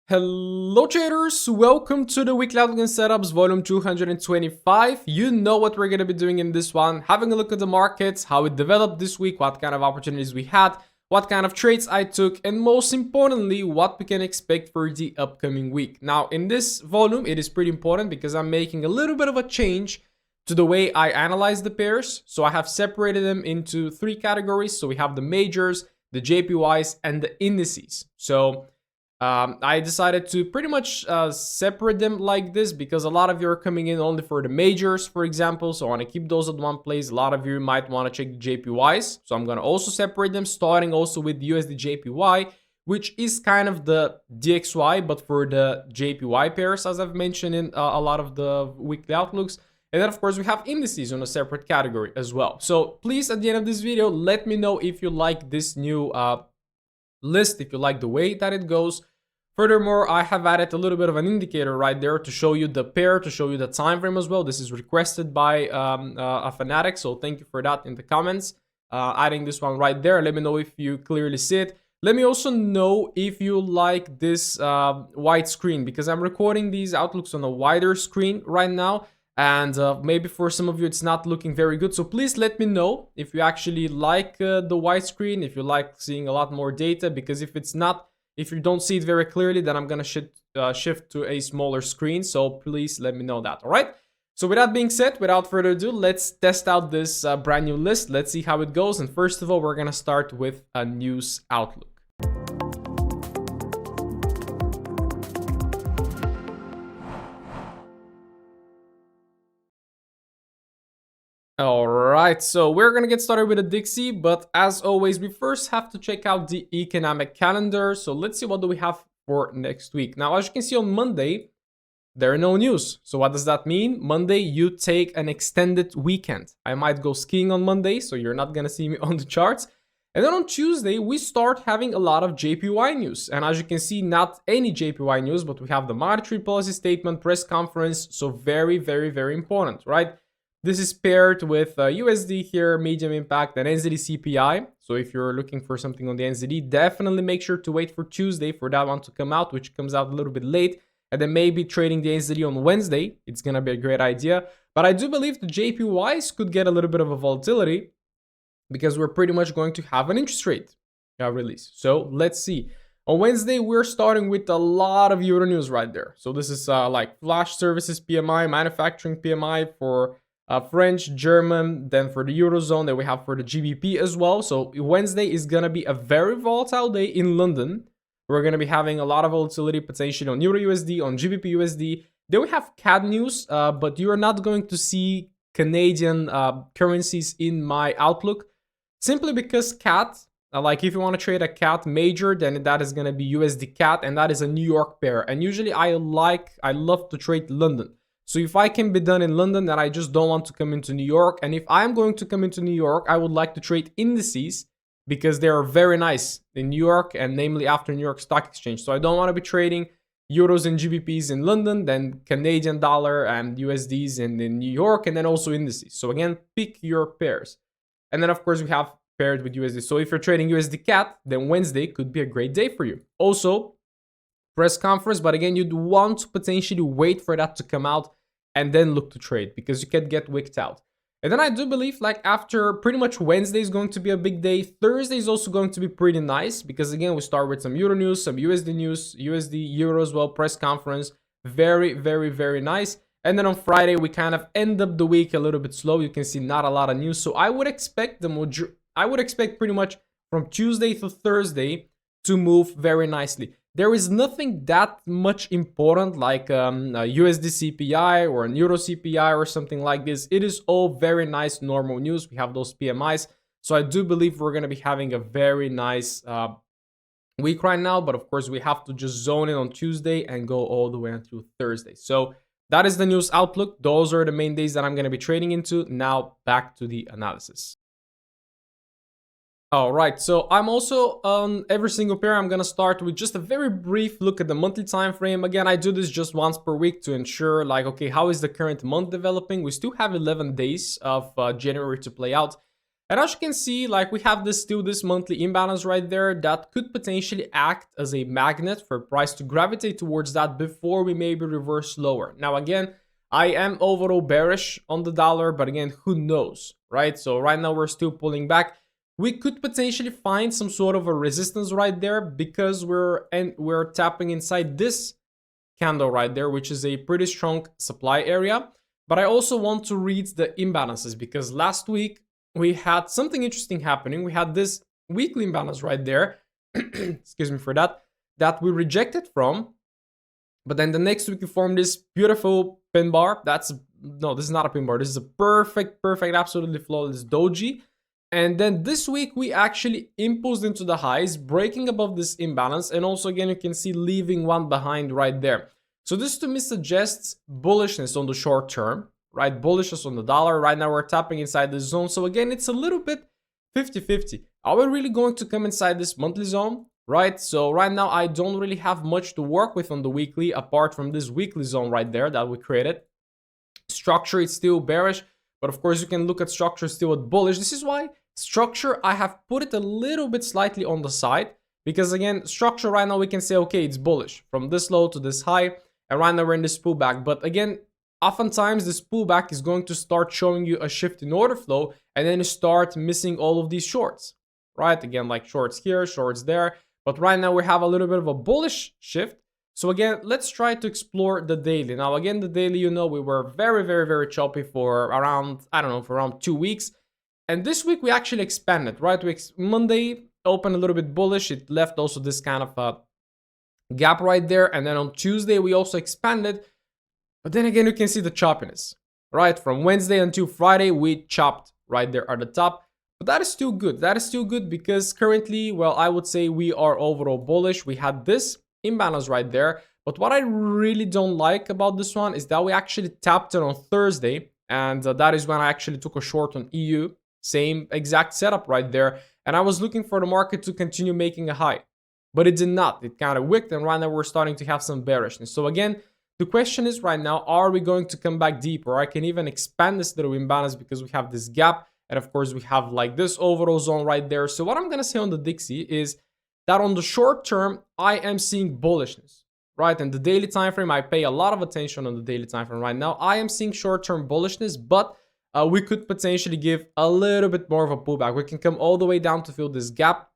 Hello traders, welcome to the weekly outlook and setups volume 225. You know what we're going to be doing in this one, having a look at the markets, how it developed this week, what kind of opportunities we had, what kind of trades I took, and most importantly, what we can expect for the upcoming week. Now in this volume, it is pretty important because I'm making a little bit of a change to the way I analyze the pairs. So I have separated them into three categories. So we have the majors, the JPYs, and the indices. So I decided to pretty much separate them like this because a lot of you are coming in only for the majors, for example. So I want to keep those at one place. A lot of you might want to check the JPYs. So I'm going to also separate them, starting also with USD JPY, which is kind of the DXY, but for the JPY pairs, as I've mentioned in a lot of the weekly outlooks. And then, of course, we have indices on a separate category as well. So please, at the end of this video, let me know if you like this new list, if you like the way that it goes. Furthermore, I have added a little bit of an indicator right there to show you the pair, to show you the time frame as well. This is requested by a Fanatic, so thank you for that in the comments. Adding this one right there. Let me know if you clearly see it. Let me also know if you like this wide screen, because I'm recording these outlooks on a wider screen right now. And maybe for some of you it's not looking very good, so please let me know if you actually like the widescreen, if you like seeing a lot more data, because if you don't see it very clearly, then I'm gonna shift to a smaller screen. So please let me know that. All right, so with that being said, without further ado, let's test out this brand new list. Let's see how it goes. And first of all, we're gonna start with a news outlook. All right, so we're gonna get started with a Dixie, but as always, we first have to check out the economic calendar. So let's see, what do we have for next week? Now, as you can see on Monday, there are no news. So what does that mean? Monday, you take an extended weekend. I might go skiing on Monday, so you're not gonna see me on the charts. And then on Tuesday, we start having a lot of JPY news. And as you can see, not any JPY news, but we have the monetary policy statement, press conference. So very, very, very important, right? This is paired with USD here, medium impact, and NZD CPI. So if you're looking for something on the NZD, definitely make sure to wait for Tuesday for that one to come out, which comes out a little bit late. And then maybe trading the NZD on Wednesday. It's going to be a great idea. But I do believe the JPYs could get a little bit of a volatility because we're pretty much going to have an interest rate release. So let's see. On Wednesday, we're starting with a lot of Euro news right there. So this is like flash services PMI, manufacturing PMI for French, German, then for the Eurozone, that we have for the GBP as well. So Wednesday is going to be a very volatile day in London. We're going to be having a lot of volatility potentially on Euro USD, on GBP USD. Then we have CAD news, but you are not going to see Canadian currencies in my outlook, simply because CAD, like if you want to trade a CAD major, then that is going to be USD CAD, and that is a New York pair. And usually I love to trade London. So if I can be done in London, then I just don't want to come into New York. And if I'm going to come into New York, I would like to trade indices because they are very nice in New York, and namely after New York Stock Exchange. So I don't want to be trading euros and GBPs in London, then Canadian dollar and USDs in New York, and then also indices. So again, pick your pairs. And then of course we have paired with USD. So if you're trading USD CAD, then Wednesday could be a great day for you. Also, press conference, but again, you'd want to potentially wait for that to come out and then look to trade, because you can get wicked out. And then I do believe, like, after pretty much Wednesday is going to be a big day. Thursday is also going to be pretty nice because again, we start with some Euro news, some USD news, USD, Euro as well, press conference. Very, very, very nice. And then on Friday, we kind of end up the week a little bit slow. You can see not a lot of news. So I would expect pretty much from Tuesday to Thursday to move very nicely. There is nothing that much important like a USD CPI or an Euro CPI or something like this. It is all very nice normal news. We have those PMIs. So I do believe we're going to be having a very nice week right now. But of course, we have to just zone in on Tuesday and go all the way until Thursday. So that is the news outlook. Those are the main days that I'm going to be trading into. Now back to the analysis. All right, so I'm also on every single pair. I'm gonna start with just a very brief look at the monthly time frame. Again, I do this just once per week to ensure, like, okay, how is the current month developing? We still have 11 days of January to play out. And as you can see, like we have this monthly imbalance right there that could potentially act as a magnet for price to gravitate towards that before we maybe reverse lower. Now again, I am overall bearish on the dollar, but again, who knows, right? So right now we're still pulling back. We could potentially find some sort of a resistance right there because we're tapping inside this candle right there, which is a pretty strong supply area. But I also want to read the imbalances because last week we had something interesting happening. We had this weekly imbalance right there, excuse me for that, that we rejected from. But then the next week we formed this beautiful pin bar. No, this is not a pin bar. This is a perfect, absolutely flawless doji. And then this week we actually impulsed into the highs, breaking above this imbalance. And also again, you can see leaving one behind right there. So this to me suggests bullishness on the short term, right? Bullishness on the dollar. Right now we're tapping inside the zone. So again, it's a little bit 50-50. Are we really going to come inside this monthly zone? Right, so right now I don't really have much to work with on the weekly apart from this weekly zone right there that we created. Structure is still bearish, but of course you can look at structure still at bullish. This is why structure I have put it a little bit slightly on the side, because again, structure right now we can say, okay, it's bullish from this low to this high, and right now we're in this pullback. But again, oftentimes this pullback is going to start showing you a shift in order flow, and then you start missing all of these shorts, right? Again, like shorts here, shorts there. But right now we have a little bit of a bullish shift. So again, let's try to explore the daily. Now again, the daily, you know, we were very choppy for around, I don't know, for around 2 weeks. And this week we actually expanded, right? Monday opened a little bit bullish. It left also this kind of a gap right there. And then on Tuesday, we also expanded. But then again, you can see the choppiness, right? From Wednesday until Friday, we chopped right there at the top. But that is still good. That is still good because currently, well, I would say we are overall bullish. We had this imbalance right there. But what I really don't like about this one is that we actually tapped it on Thursday. And that is when I actually took a short on EU. Same exact setup right there. And I was looking for the market to continue making a high. But it did not. It kind of wicked. And right now we're starting to have some bearishness. So again, the question is right now, are we going to come back deeper? I can even expand this little imbalance because we have this gap. And of course, we have like this overall zone right there. So what I'm going to say on the Dixie is that on the short term, I am seeing bullishness, right? And the daily time frame, I pay a lot of attention on the daily time frame right now. I am seeing short-term bullishness, but we could potentially give a little bit more of a pullback. We can come all the way down to fill this gap.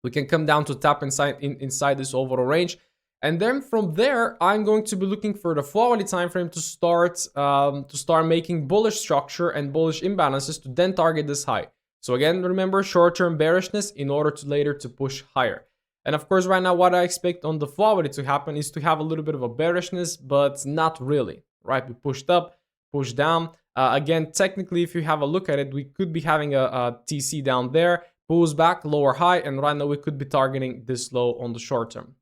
We can come down to tap inside this overall range. And then from there, I'm going to be looking for the 4-hourly time frame to start making bullish structure and bullish imbalances to then target this high. So again, remember short-term bearishness in order to later to push higher. And of course, right now, what I expect on the 4-hourly to happen is to have a little bit of a bearishness, but not really, right? We pushed up, pushed down. Again, technically, if you have a look at it, we could be having a TC down there, pulls back, lower high, and right now we could be targeting this low on the short term.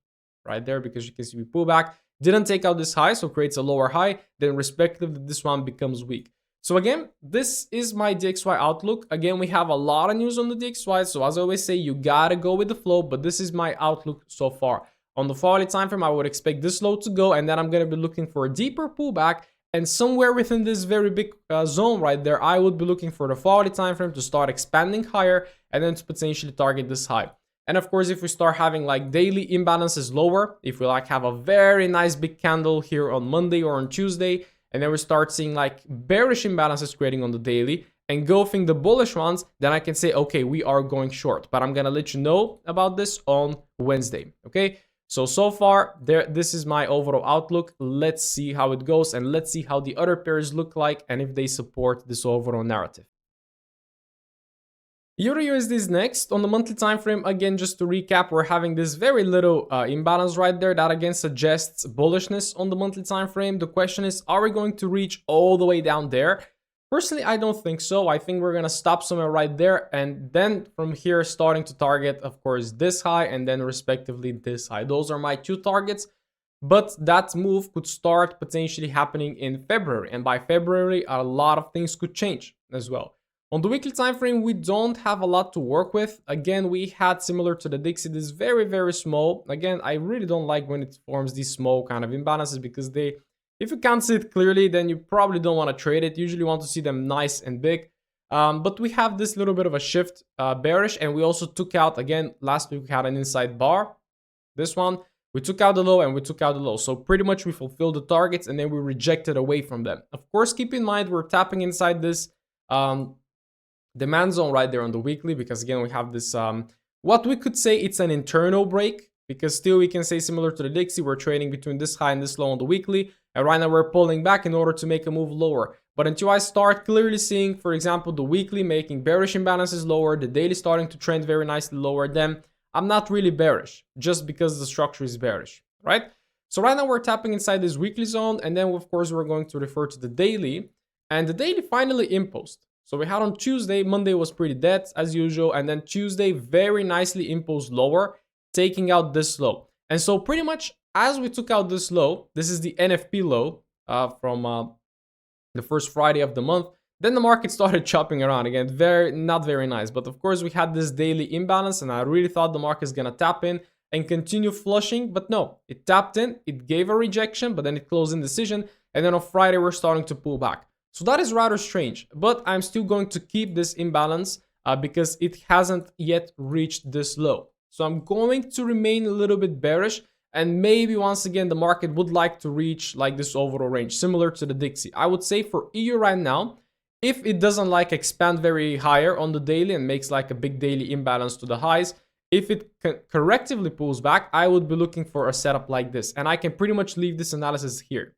Right there, because you can see we pull back, didn't take out this high, so creates a lower high, then respectively this one becomes weak. So again, this is my DXY outlook. Again, we have a lot of news on the DXY, so as I always say, you gotta go with the flow, but this is my outlook so far. On the 4-hourly time frame, I would expect this low to go, and then I'm gonna be looking for a deeper pullback, and somewhere within this very big zone right there, I would be looking for the 4-hourly time frame to start expanding higher, and then to potentially target this high. And of course, if we start having like daily imbalances lower, if we like have a very nice big candle here on Monday or on Tuesday, and then we start seeing like bearish imbalances creating on the daily, engulfing the bullish ones, then I can say, okay, we are going short. But I'm gonna let you know about this on Wednesday, okay? So far, this is my overall outlook. Let's see how it goes, and let's see how the other pairs look like and if they support this overall narrative. EUR/USD is next. On the monthly time frame, again, just to recap, we're having this very little imbalance right there that again suggests bullishness on the monthly time frame. The question is, are we going to reach all the way down there? Personally, I don't think so. I think we're going to stop somewhere right there, and then from here starting to target, of course, this high and then respectively this high. Those are my two targets, but that move could start potentially happening in February, and by February, a lot of things could change as well. On the weekly time frame, we don't have a lot to work with. Again, we had similar to the Dixie, this very small. Again, I really don't like when it forms these small kind of imbalances because if you can't see it clearly, then you probably don't want to trade it. You usually want to see them nice and big. But we have this little bit of a shift bearish, and we also took out, again, last week we had an inside bar. This one, we took out the low and we took out the low. So pretty much we fulfilled the targets and then we rejected away from them. Of course, keep in mind we're tapping inside this demand zone right there on the weekly, because again, we have this, what we could say it's an internal break, because still we can say similar to the Dixie, we're trading between this high and this low on the weekly. And right now we're pulling back in order to make a move lower. But until I start clearly seeing, for example, the weekly making bearish imbalances lower, the daily starting to trend very nicely lower, then I'm not really bearish, just because the structure is bearish, right? So right now we're tapping inside this weekly zone, and then of course we're going to refer to the daily, and the daily finally imposed. So we had on Tuesday, Monday was pretty dead as usual, and then Tuesday very nicely imposed lower, taking out this low. And so pretty much as we took out this low, this is the NFP low from the first Friday of the month, then the market started chopping around again. Not very nice. But of course, we had this daily imbalance, and I really thought the market is gonna tap in and continue flushing. But no, it tapped in, it gave a rejection, but then it closed in decision. And then on Friday, we're starting to pull back. So that is rather strange. But I'm still going to keep this imbalance because it hasn't yet reached this low. So I'm going to remain a little bit bearish. And maybe once again, the market would like to reach like this overall range, similar to the Dixie. I would say for EU right now, if it doesn't like expand very higher on the daily and makes like a big daily imbalance to the highs, if it correctively pulls back, I would be looking for a setup like this. And I can pretty much leave this analysis here,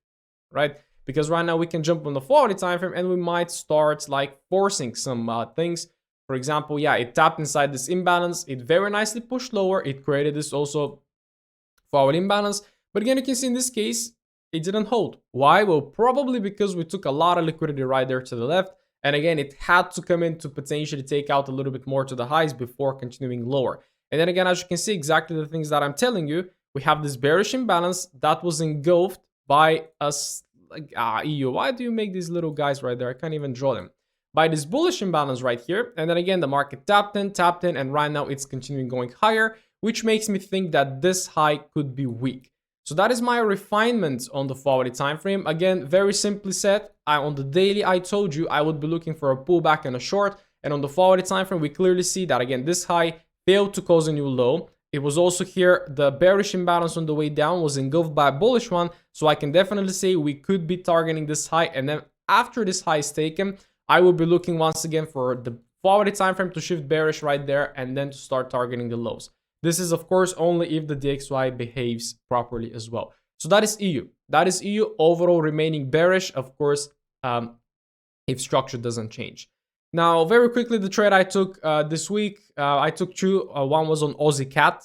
right? Because right now we can jump on the 4-hourly time frame and we might start like forcing some things. For example, yeah, it tapped inside this imbalance. It very nicely pushed lower. It created this also 4-hour imbalance. But again, you can see in this case, it didn't hold. Why? Well, probably because we took a lot of liquidity right there to the left. And again, it had to come in to potentially take out a little bit more to the highs before continuing lower. And then again, as you can see, exactly the things that I'm telling you, we have this bearish imbalance that was engulfed by us. Like, EU, why do you make these little guys right there? I can't even draw them. By this bullish imbalance right here. And then again, the market tapped in, and right now it's continuing going higher, which makes me think that this high could be weak. So that is my refinement on the 4-hourly time frame. Again, very simply said, on the daily, I told you I would be looking for a pullback and a short. And on the 4-hourly time frame, we clearly see that again, this high failed to cause a new low. It was also here, the bearish imbalance on the way down was engulfed by a bullish one. So I can definitely say we could be targeting this high. And then after this high is taken, I will be looking once again for the 4-hourly time frame to shift bearish right there and then to start targeting the lows. This is, of course, only if the DXY behaves properly as well. So that is EU. That is EU overall remaining bearish, of course, if structure doesn't change. Now, very quickly, the trade I took this week, I took two. One was on Aussie Cat.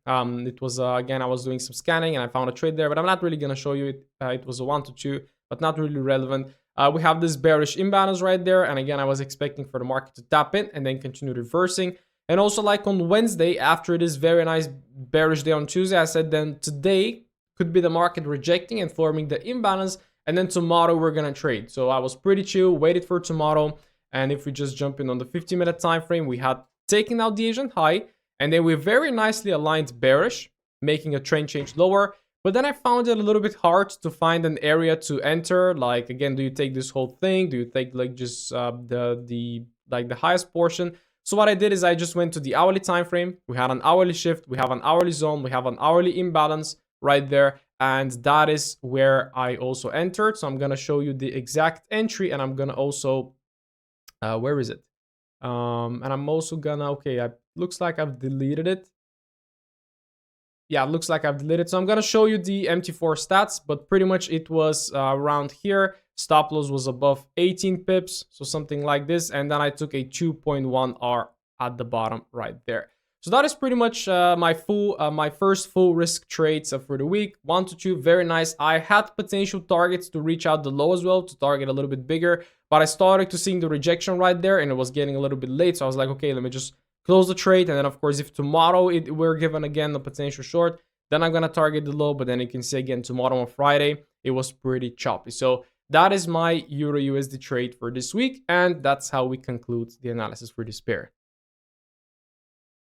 It was, again, I was doing some scanning and I found a trade there, but I'm not really going to show you it. It was a 1 to 2, but not really relevant. We have this bearish imbalance right there. And again, I was expecting for the market to tap in and then continue reversing. And also like on Wednesday, after this very nice bearish day on Tuesday, I said then today could be the market rejecting and forming the imbalance. And then tomorrow we're going to trade. So I was pretty chill, waited for tomorrow. And if we just jump in on the 50-minute time frame, we had taken out the Asian high. And then we very nicely aligned bearish, making a trend change lower. But then I found it a little bit hard to find an area to enter. Like, again, do you take this whole thing? Do you take like just the highest portion? So what I did is I just went to the hourly time frame. We had an hourly shift, we have an hourly zone, we have an hourly imbalance right there. And that is where I also entered. So I'm going to show you the exact entry and I'm going to also, where is it? And I'm also gonna, okay, looks like I've deleted it. Yeah, it looks like I've deleted. So I'm gonna show you the MT4 stats, but pretty much it was around here. Stop loss was above 18 pips, so something like this. And then I took a 2.1 R at the bottom right there. So that is pretty much my first full risk trades for the week. 1 to 2, very nice. I had potential targets to reach out the low as well, to target a little bit bigger, but I started to seeing the rejection right there and it was getting a little bit late. So I was like, okay, let me just close the trade. And then of course, if tomorrow we're given again a potential short, then I'm gonna target the low. But then you can see again tomorrow on Friday, it was pretty choppy. So that is my Euro USD trade for this week. And that's how we conclude the analysis for this pair.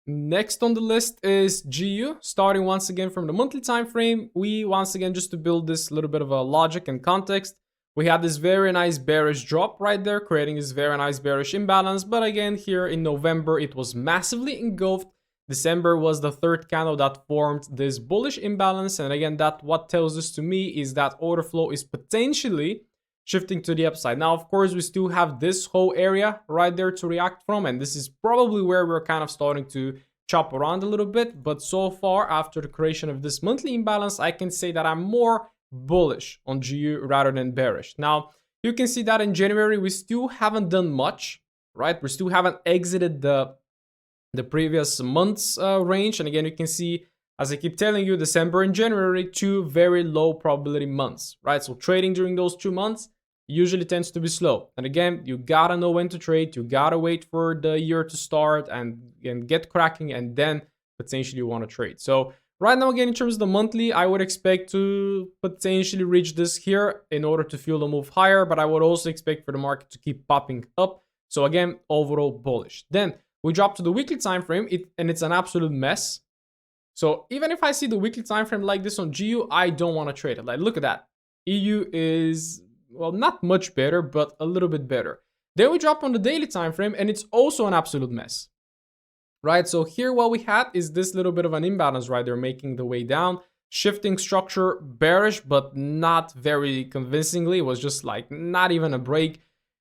Next on the list is GU, starting once again from the monthly time frame. We once again, just to build this little bit of a logic and context, We had this very nice bearish drop right there, creating this very nice bearish imbalance. But again, here in November, it was massively engulfed. December was the third candle that formed this bullish imbalance. And again, that what tells us to me is that order flow is potentially shifting to the upside. Now, of course, we still have this whole area right there to react from. And this is probably where we're kind of starting to chop around a little bit. But so far, after the creation of this monthly imbalance, I can say that I'm more bullish on GU rather than bearish. Now, you can see that in January, we still haven't done much, right? We still haven't exited the previous month's range. And again, you can see, as I keep telling you, December and January, two very low probability months, right? So trading during those 2 months usually tends to be slow. And again, you gotta know when to trade. You gotta wait for the year to start and get cracking, and then potentially you want to trade. So right now, again, in terms of the monthly, I would expect to potentially reach this here in order to fuel the move higher, but I would also expect for the market to keep popping up. So again, overall bullish. Then we drop to the weekly time frame, and it's an absolute mess. So even if I see the weekly time frame like this on GU, I don't want to trade it. Like, look at that. EU is, well, not much better, but a little bit better. Then we drop on the daily time frame, and it's also an absolute mess. Right, so here what we had is this little bit of an imbalance right there, making the way down, shifting structure, bearish, but not very convincingly. It was just like not even a break.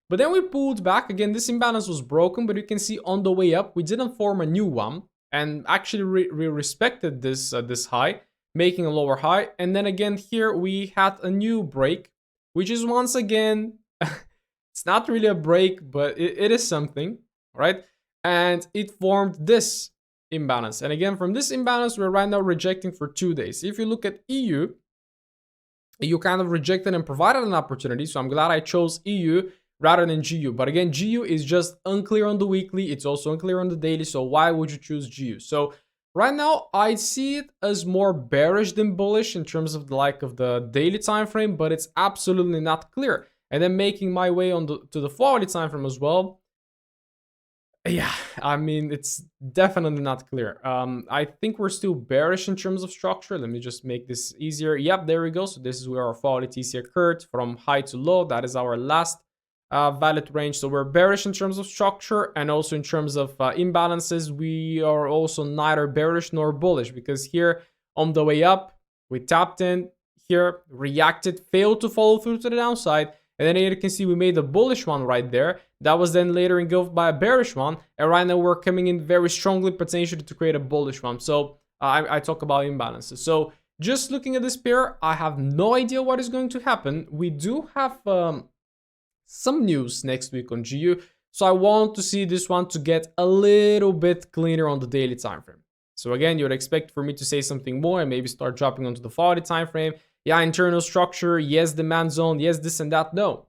But then we pulled back. Again, this imbalance was broken, but you can see on the way up, we didn't form a new one, and actually we respected this this high, making a lower high. And then again, here we had a new break, which is once again, it's not really a break, but it is something, right? And it formed this imbalance. And again, from this imbalance, we're right now rejecting for 2 days. If you look at EU kind of rejected and provided an opportunity. So I'm glad I chose EU rather than GU. But again, GU is just unclear on the weekly. It's also unclear on the daily. So why would you choose GU? So right now, I see it as more bearish than bullish in terms of the daily time frame, but it's absolutely not clear. And then making my way on to the forward time frame as well. Yeah, I mean, it's definitely not clear. I think we're still bearish in terms of structure. Let me just make this easier. Yep, there we go. So this is where our volatility TC occurred from high to low. That is our last valid range. So we're bearish in terms of structure, and also in terms of imbalances, we are also neither bearish nor bullish, because here on the way up, we tapped in here, reacted, failed to follow through to the downside. And then you can see we made a bullish one right there. That was then later engulfed by a bearish one. And right now we're coming in very strongly, potentially to create a bullish one. So I talk about imbalances. So just looking at this pair, I have no idea what is going to happen. We do have some news next week on GU. So I want to see this one to get a little bit cleaner on the daily time frame. So again, you would expect for me to say something more and maybe start dropping onto the 40 time frame. Yeah, internal structure, yes, demand zone, yes, this and that. No,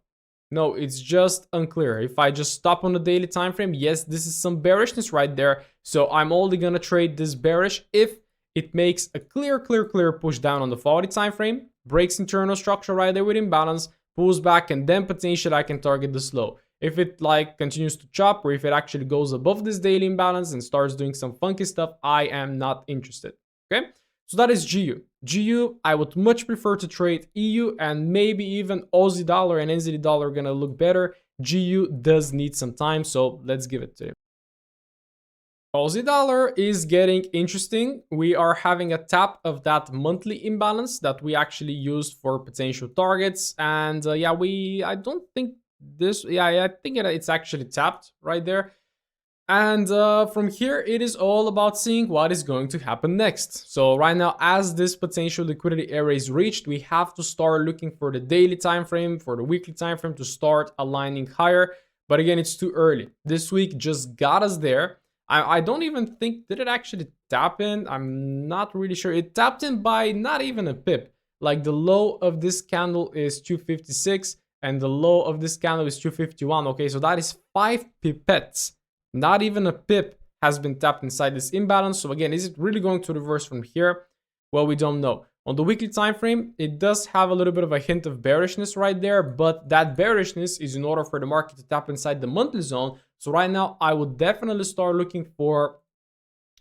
it's just unclear. If I just stop on the daily time frame, yes, this is some bearishness right there. So I'm only gonna trade this bearish if it makes a clear push down on the 40 time frame, breaks internal structure right there with imbalance, pulls back, and then potentially I can target the slow. If it continues to chop, or if it actually goes above this daily imbalance and starts doing some funky stuff, I am not interested. Okay. So that is GU. GU, I would much prefer to trade EU, and maybe even Aussie dollar and NZD dollar are gonna look better. GU does need some time, so let's give it to him. Aussie dollar is getting interesting. We are having a tap of that monthly imbalance that we actually used for potential targets. And I don't think this, I think it's actually tapped right there. And from here, it is all about seeing what is going to happen next. So right now, as this potential liquidity area is reached, we have to start looking for the daily time frame, for the weekly time frame to start aligning higher. But again, it's too early. This week just got us there. I don't even think, did it actually tap in? I'm not really sure. It tapped in by not even a pip. Like the low of this candle is 256 and the low of this candle is 251. Okay, so that is 5 pipettes. Not even a pip has been tapped inside this imbalance. So again, is it really going to reverse from here? Well, we don't know. On the weekly time frame, it does have a little bit of a hint of bearishness right there, but that bearishness is in order for the market to tap inside the monthly zone. So right now, I would definitely start looking for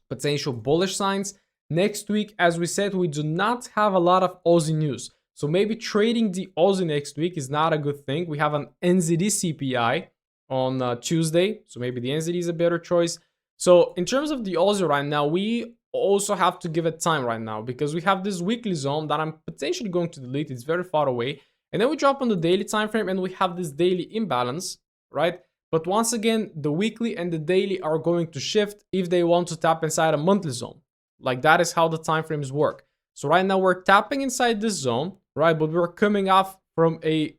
potential bullish signs. Next week, as we said, we do not have a lot of Aussie news. So maybe trading the Aussie next week is not a good thing. We have an NZD CPI on Tuesday, so maybe the NZD is a better choice. So in terms of the Aussie right now, we also have to give it time right now because we have this weekly zone that I'm potentially going to delete. It's very far away. And then we drop on the daily time frame and we have this daily imbalance, right? But once again, the weekly and the daily are going to shift if they want to tap inside a monthly zone. Like that is how the time frames work. So right now we're tapping inside this zone, right? But we're coming off from a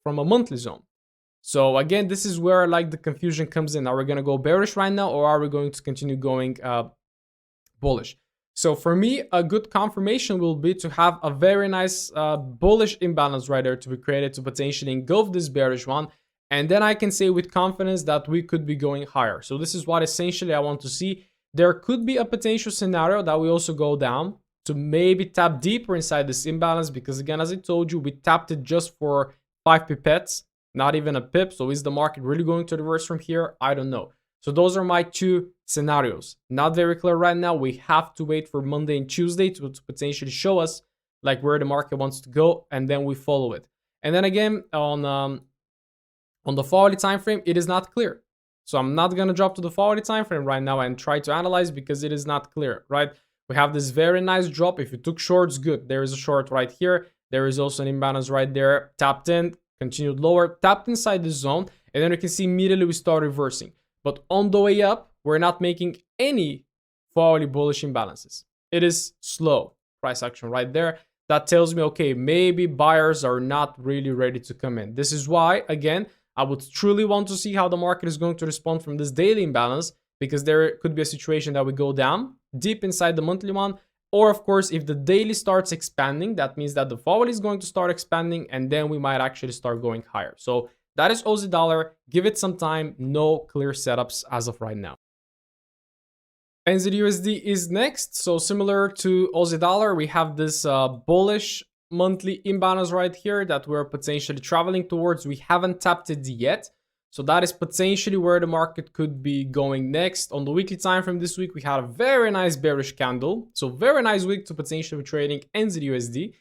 monthly zone. So again, this is where like the confusion comes in. Are we going to go bearish right now or are we going to continue going bullish? So for me, a good confirmation will be to have a very nice bullish imbalance right there to be created to potentially engulf this bearish one. And then I can say with confidence that we could be going higher. So this is what essentially I want to see. There could be a potential scenario that we also go down to maybe tap deeper inside this imbalance because again, as I told you, we tapped it just for 5 pipettes, not even a pip. So is the market really going to reverse from here? I don't know. So those are my two scenarios. Not very clear right now. We have to wait for Monday and Tuesday to potentially show us like where the market wants to go, and then we follow it. And then again, on the hourly time frame, it is not clear. So I'm not going to drop to the hourly time frame right now and try to analyze because it is not clear, right? We have this very nice drop. If you took shorts, good. There is a short right here. There is also an imbalance right there. Tapped in, continued lower, tapped inside the zone, and then you can see immediately we start reversing. But on the way up, we're not making any hourly bullish imbalances. It is slow price action right there. That tells me, okay, maybe buyers are not really ready to come in. This is why, again, I would truly want to see how the market is going to respond from this daily imbalance, because there could be a situation that we go down deep inside the monthly one. Or of course, if the daily starts expanding, that means that the hourly is going to start expanding and then we might actually start going higher. So that is Aussie dollar. Give it some time. No clear setups as of right now. NZUSD is next. So similar to Aussie dollar, we have this bullish monthly imbalance right here that we're potentially traveling towards. We haven't tapped it yet. So that is potentially where the market could be going next. On the weekly time frame this week, we had a very nice bearish candle. So very nice week to potentially be trading NZUSD.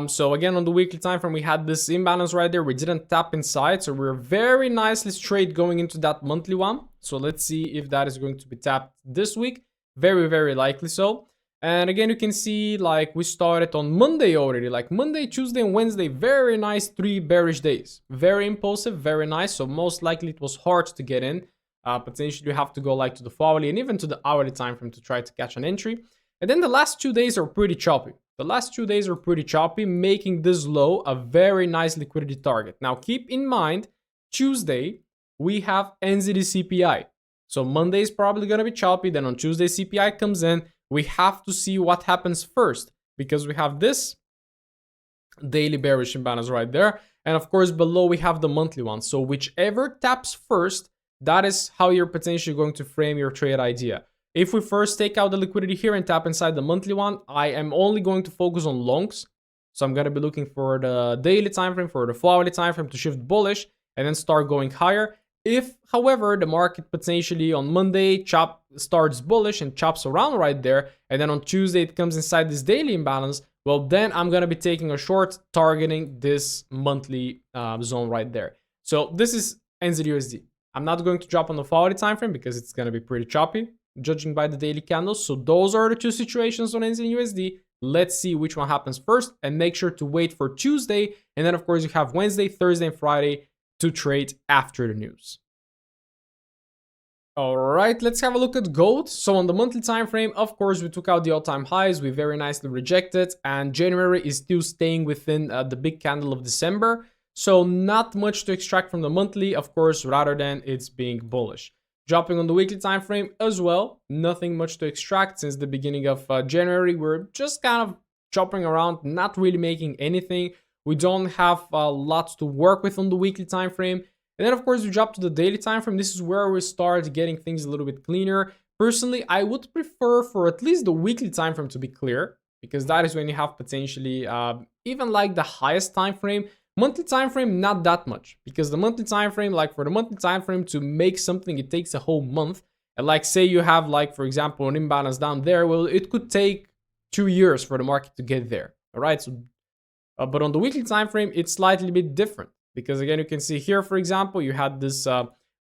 So again, on the weekly time frame, we had this imbalance right there. We didn't tap inside. So we're very nicely straight going into that monthly one. So let's see if that is going to be tapped this week. Very, very likely so. And again, you can see like we started on Monday already, like Monday, Tuesday, and Wednesday. Very nice 3 bearish days. Very impulsive, very nice. So most likely it was hard to get in. Potentially you have to go like to the hourly and even to the hourly time frame to try to catch an entry. And then the last 2 days are pretty choppy. The last 2 days are pretty choppy, making this low a very nice liquidity target. Now keep in mind, Tuesday, we have NZD CPI. So Monday is probably going to be choppy. Then on Tuesday, CPI comes in. We have to see what happens first because we have this daily bearish imbalance right there. And of course, below we have the monthly one. So whichever taps first, that is how you're potentially going to frame your trade idea. If we first take out the liquidity here and tap inside the monthly one, I am only going to focus on longs. So I'm going to be looking for the daily time frame, for the hourly time frame to shift bullish and then start going higher. If, however, the market potentially on Monday starts bullish and chops around right there, and then on Tuesday it comes inside this daily imbalance, well, then I'm going to be taking a short targeting this monthly zone right there. So this is NZUSD. I'm not going to drop on the hourly time frame because it's going to be pretty choppy, judging by the daily candles. So those are the two situations on NZUSD. Let's see which one happens first and make sure to wait for Tuesday. And then, of course, you have Wednesday, Thursday, and Friday to trade after the news. All right, let's have a look at gold. So on the monthly time frame, of course, we took out the all-time highs. We very nicely rejected, and January is still staying within the big candle of December. So not much to extract from the monthly, of course, rather than it's being bullish. Dropping on the weekly time frame as well, nothing much to extract since the beginning of January. We're just kind of chopping around, not really making anything. We don't have lots to work with on the weekly time frame. And then, of course, we drop to the daily time frame. This is where we start getting things a little bit cleaner. Personally, I would prefer for at least the weekly time frame to be clear, because that is when you have potentially even like the highest time frame. Monthly time frame, not that much, because the monthly time frame, like for the monthly time frame to make something, it takes a whole month. And like say you have like, for example, an imbalance down there, well, it could take 2 years for the market to get there. All right, so But on the weekly time frame, it's slightly bit different because again, you can see here, for example, you had this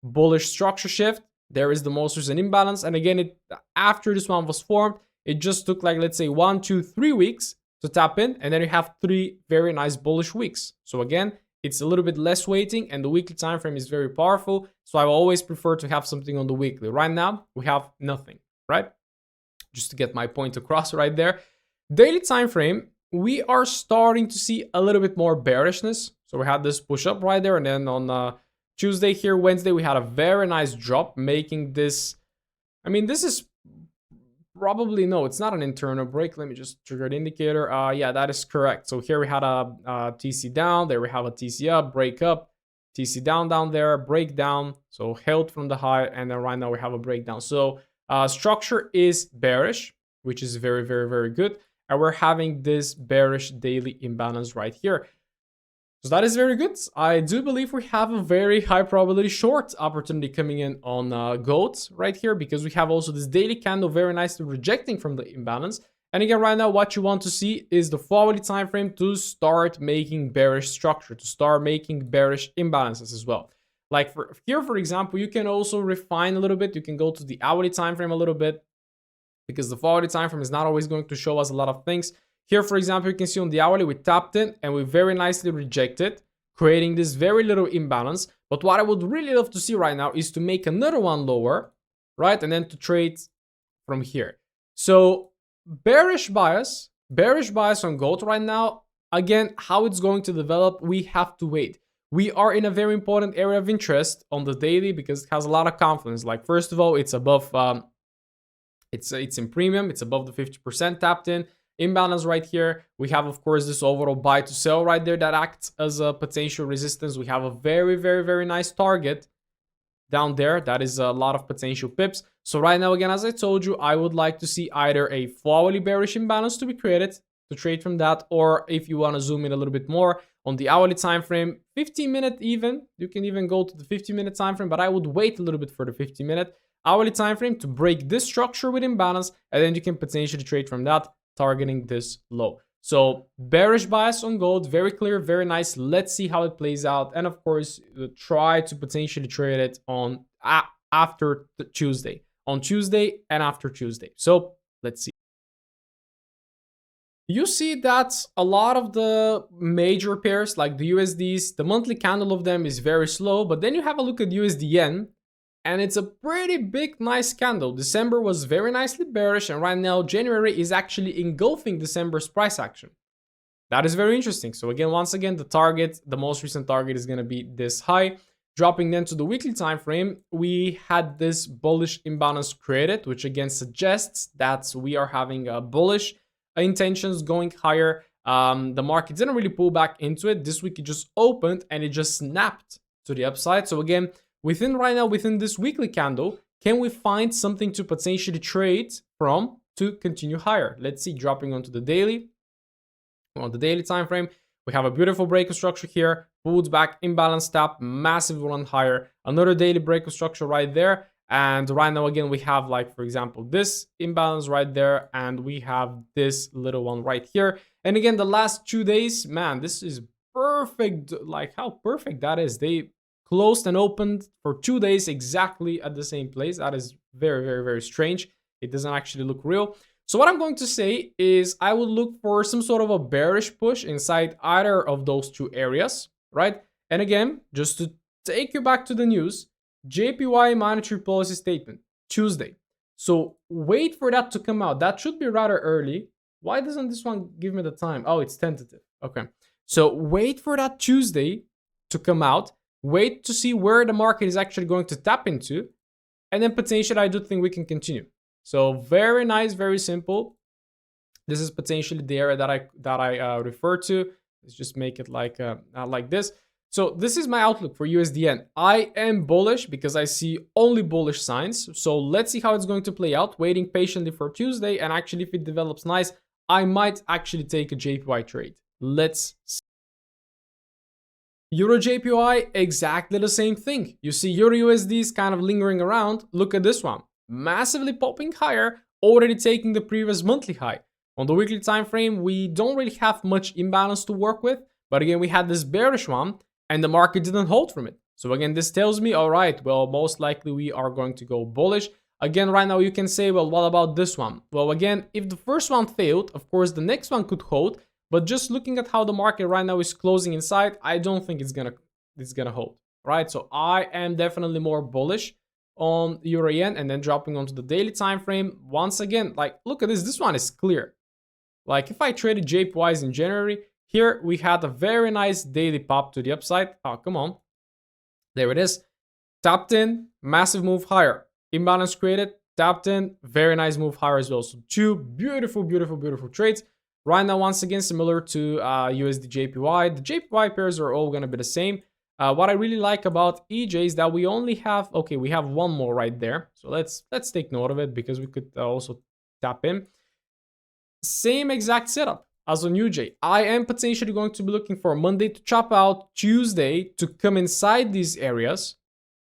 bullish structure shift. There is the most recent imbalance, and again, after this one was formed, it just took like, let's say 1, 2, 3 weeks to tap in, and then you have 3 very nice bullish weeks. So again, it's a little bit less weighting, and the weekly time frame is very powerful. So I always prefer to have something on the weekly. Right now, we have nothing, right? Just to get my point across right there. Daily time frame, we are starting to see a little bit more bearishness. So we had this push up right there, and then on Tuesday here, Wednesday, we had a very nice drop, making this, I mean, this is probably, no, it's not an internal break. Let me just trigger the indicator. Yeah, that is correct. So here we had a TC down, there we have a TC up, break up, TC down there, break down. So held from the high, and then right now we have a breakdown. So structure is bearish, which is very, very, very good. And we're having this bearish daily imbalance right here. So that is very good. I do believe we have a very high probability short opportunity coming in on GOAT right here, because we have also this daily candle very nicely rejecting from the imbalance. And again, right now, what you want to see is the 4-hourly time frame to start making bearish structure, to start making bearish imbalances as well. Like here, for example, you can also refine a little bit. You can go to the hourly time frame a little bit, because the 4-hourly time frame is not always going to show us a lot of things. Here, for example, you can see on the hourly, we tapped in and we very nicely rejected, creating this very little imbalance. But what I would really love to see right now is to make another one lower, right? And then to trade from here. So bearish bias on gold right now. Again, how it's going to develop, we have to wait. We are in a very important area of interest on the daily because it has a lot of confidence. Like, first of all, it's above, it's in premium, it's above the 50% tapped in. Imbalance right here. We have, of course, this overall buy to sell right there that acts as a potential resistance. We have a very, very, very nice target down there. That is a lot of potential pips. So right now, again, as I told you, I would like to see either a 4-hourly bearish imbalance to be created to trade from that, or if you want to zoom in a little bit more on the hourly time frame, 15-minute even. You can even go to the 15-minute time frame, but I would wait a little bit for the 15-minute hourly time frame to break this structure with imbalance, and then you can potentially trade from that, targeting this low. So bearish bias on gold, very clear, very nice. Let's see how it plays out, and of course try to potentially trade it on after Tuesday, on Tuesday and after Tuesday. So let's see. You see that a lot of the major pairs like the USDs, the monthly candle of them is very slow, but then you have a look at USD yen, and it's a pretty big, nice candle. December was very nicely bearish, and right now January is actually engulfing December's price action. That is very interesting. So again, once again, the target, the most recent target is going to be this high. Dropping then to the weekly time frame, we had this bullish imbalance created, which again suggests that we are having a bullish intentions going higher. The market didn't really pull back into it. This week it just opened and it just snapped to the upside. So again, within this weekly candle, can we find something to potentially trade from to continue higher? Let's see, dropping onto the daily. On the daily time frame, we have a beautiful break of structure here, pulled back, imbalance tap, massive run higher, another daily break of structure right there. And right now, again, we have, like, for example, this imbalance right there, and we have this little one right here. And again, the last 2 days, man, this is perfect. Like, how perfect that is. They closed and opened for 2 days exactly at the same place. That is very, very, very strange. It doesn't actually look real. So what I'm going to say is I would look for some sort of a bearish push inside either of those two areas, right? And again, just to take you back to the news, JPY monetary policy statement, Tuesday. So wait for that to come out. That should be rather early. Why doesn't this one give me the time? Oh, it's tentative. Okay. So wait for that Tuesday to come out. Wait to see where the market is actually going to tap into. And then potentially I do think we can continue. So very nice, very simple. This is potentially the area that I refer to. Let's just make it like this. So this is my outlook for USDN. I am bullish because I see only bullish signs. So let's see how it's going to play out. Waiting patiently for Tuesday, and actually if it develops nice, I might actually take a JPY trade. Let's see. Euro JPY, exactly the same thing. You see Euro USD is kind of lingering around. Look at this one. Massively popping higher, already taking the previous monthly high. On the weekly time frame, we don't really have much imbalance to work with, but again, we had this bearish one and the market didn't hold from it. So again, this tells me, all right, well, most likely we are going to go bullish. Again, right now you can say, well, what about this one? Well, again, if the first one failed, of course, the next one could hold, but just looking at how the market right now is closing inside, I don't think it's gonna hold, right? So I am definitely more bullish on euro yen, and then dropping onto the daily time frame. Once again, like, look at this one is clear. Like, if I traded JPYs in January, here we had a very nice daily pop to the upside. Oh, come on. There it is. Tapped in, massive move higher. Imbalance created, tapped in, very nice move higher as well. So two beautiful, beautiful, beautiful trades. Right now, once again, similar to USD JPY. The JPY pairs are all going to be the same. What I really like about EJ is that we only have, okay, we have one more right there. So let's take note of it, because we could also tap in. Same exact setup as on UJ. I am potentially going to be looking for Monday to chop out, Tuesday to come inside these areas,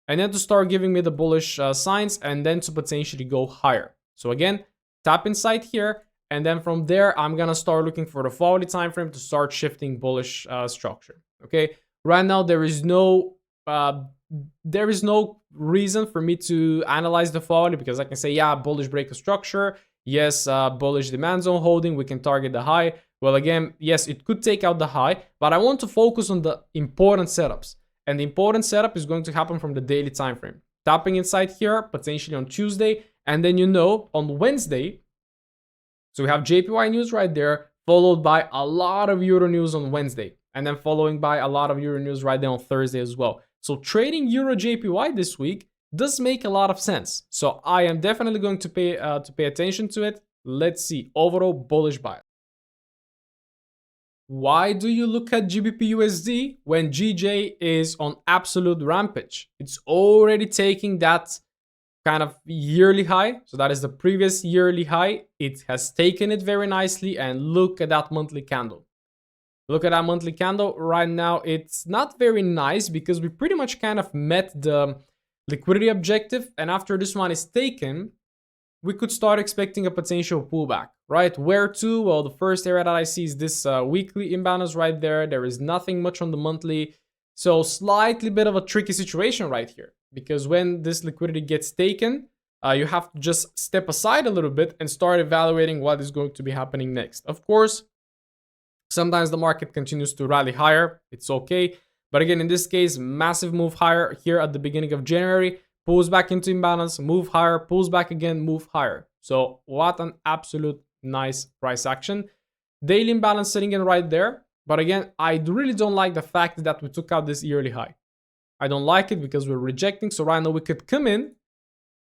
and then to start giving me the bullish signs, and then to potentially go higher. So again, tap inside here, and then from there, I'm gonna start looking for the hourly time frame to start shifting bullish structure. Okay, right now there is no reason for me to analyze the hourly, because I can say, yeah, bullish break of structure. Yes, bullish demand zone holding, we can target the high. Well, again, yes, it could take out the high, but I want to focus on the important setups. And the important setup is going to happen from the daily time frame. Tapping inside here, potentially on Tuesday, and then on Wednesday. So we have JPY news right there, followed by a lot of euro news on Wednesday, and then following by a lot of euro news right there on Thursday as well. So trading euro JPY this week does make a lot of sense. So I am definitely going to pay attention to it. Let's see, overall bullish bias. Why do you look at GBP/USD when GJ is on absolute rampage? It's already taking that kind of yearly high. So that is the previous yearly high. It has taken it very nicely, and look at that monthly candle. Look at that monthly candle right now. It's not very nice, because we pretty much kind of met the liquidity objective, and after this one is taken, we could start expecting a potential pullback, right? Where to? Well, the first area that I see is this weekly imbalance right there. There is nothing much on the monthly, so slightly bit of a tricky situation right here, because when this liquidity gets taken, you have to just step aside a little bit and start evaluating what is going to be happening next. Of course, sometimes the market continues to rally higher. It's okay. But again, in this case, massive move higher here at the beginning of January, pulls back into imbalance, move higher, pulls back again, move higher. So what an absolute nice price action. Daily imbalance sitting in right there. But again, I really don't like the fact that we took out this yearly high. I don't like it because we're rejecting. So right now we could come in,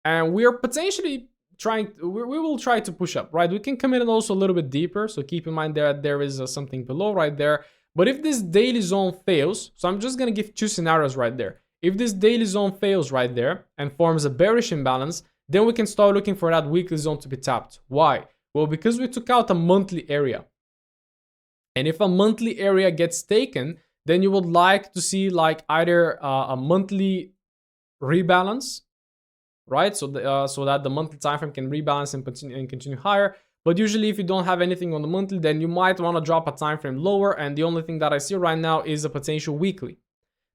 and we are potentially we will try to push up, right? We can come in and also a little bit deeper. So keep in mind that there is something below right there. But if this daily zone fails, so I'm just going to give two scenarios right there. If this daily zone fails right there and forms a bearish imbalance, then we can start looking for that weekly zone to be tapped. Why? Well, because we took out a monthly area. And if a monthly area gets taken, then you would like to see like either a monthly rebalance, right? So that the monthly time frame can rebalance and continue higher. But usually if you don't have anything on the monthly, then you might want to drop a time frame lower. And the only thing that I see right now is a potential weekly.